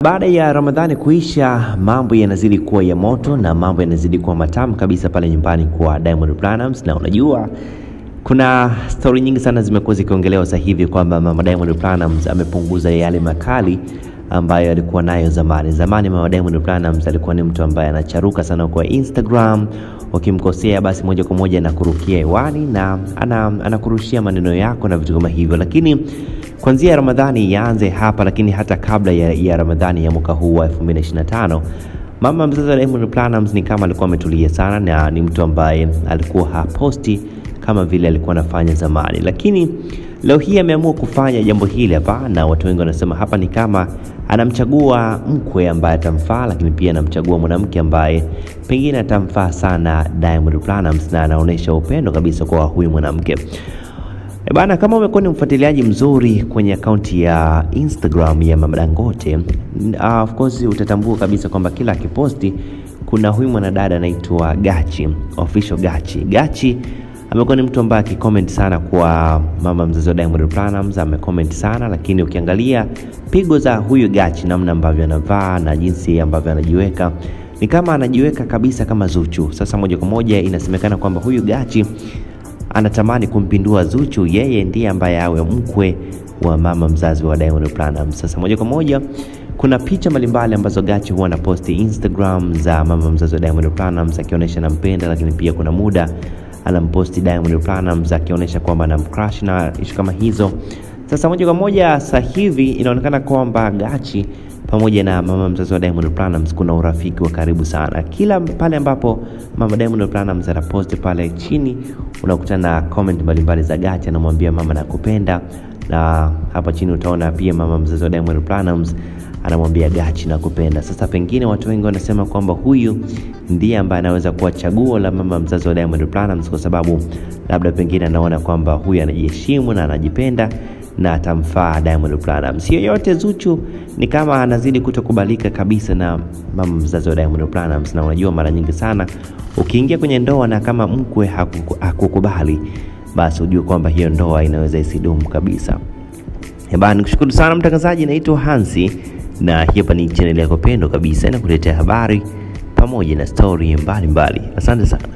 Baada ya Ramadhani kuisha, mambo yanazidi kuwa ya moto na mambo yanazidi kuwa matamu kabisa pale nyumbani kwa Diamond Platnumz. Na unajua kuna story nyingi sana zimekuwa zikiongelewa sasa hivi kwamba mama Diamond Platnumz amepunguza yale makali ambayo alikuwa nayo zamani. Zamani mama Diamond Platnumz alikuwa ni mtu ambaye anacharuka sana kwa Instagram. Ukimkosea basi moja kwa moja anakurukia hewani na anakurushia maneno yako na vitu kama hivyo. Lakini kuanzia Ramadhani yaanze hapa, lakini hata kabla ya Ramadhani ya mwaka huu wa 2025, mama mzazi wa Diamond Platnumz ni kama alikuwa ametulia sana na ni mtu ambaye alikuwa haposti kama vile alikuwa anafanya zamani. Lakini leo hii ameamua kufanya jambo hili hapa, na watu wengi wanasema hapa ni kama anamchagua mkwe ambaye atamfaa, lakini pia anamchagua mwanamke ambaye pengine atamfaa sana Diamond Platnumz, na anaonesha upendo kabisa kwa huyu mwanamke. Bana, kama umekuwa ni mfuatiliaji mzuri kwenye akaunti ya Instagram ya Mama Dangote, of course utatambua kabisa kwamba kila akiposti kuna huyu mwanadada anaitwa Gachi, official Gachi. Gachi amekuwa ni mtu ambaye akicomment sana kwa mama mzazi wa Diamond Platnumz, amecomment sana. Lakini ukiangalia pigo za huyu Gachi, namna ambavyo anavaa na jinsi ambavyo anajiweka, ni kama anajiweka kabisa kama Zuchu. Sasa moja kwa moja inasemekana kwamba huyu Gachi anatamani kumpindua Zuchu, yeye ndiye ambaye awe mkwe wa mama mzazi wa Diamond Platnumz. Sasa moja kwa moja kuna picha mbalimbali ambazo Gachi huwa anaposti Instagram za mama mzazi wa Diamond Platnumz akionyesha anampenda, lakini pia kuna muda anamposti Diamond Platnumz akionyesha kwamba anamcrush na ishu kama hizo. Sasa moja kwa moja sasa hivi inaonekana kwamba Gachi pamoja na mama mzazi wa Diamond Platnumz kuna urafiki wa karibu sana. Kila pale ambapo mama Diamond Platnumz anaposti pale chini, unakutana na comment mbalimbali za Gachi, anamwambia mama nakupenda, na hapa chini utaona pia mama mzazi wa Diamond Platnumz anamwambia Gachi nakupenda. Sasa pengine watu wengi wanasema kwamba huyu ndiye ambaye anaweza kuwa chaguo la mama mzazi wa Diamond Platnumz, kwa sababu labda pengine anaona kwamba huyu anajiheshimu na anajipenda na atamfaa Diamond Platnumz. Sio yote Zuchu ni kama anazidi kutokubalika kabisa na mama mzazi wa Diamond Platnumz. Na unajua mara nyingi sana ukiingia kwenye ndoa na kama mkwe hakukubali, basi ujue kwamba hiyo ndoa inaweza isidumu kabisa. Bana, nikushukuru sana mtangazaji, naitwa Hansi na hapa ni channel yako pendwa kabisa inakuletea habari pamoja na story mbalimbali. Asante sana.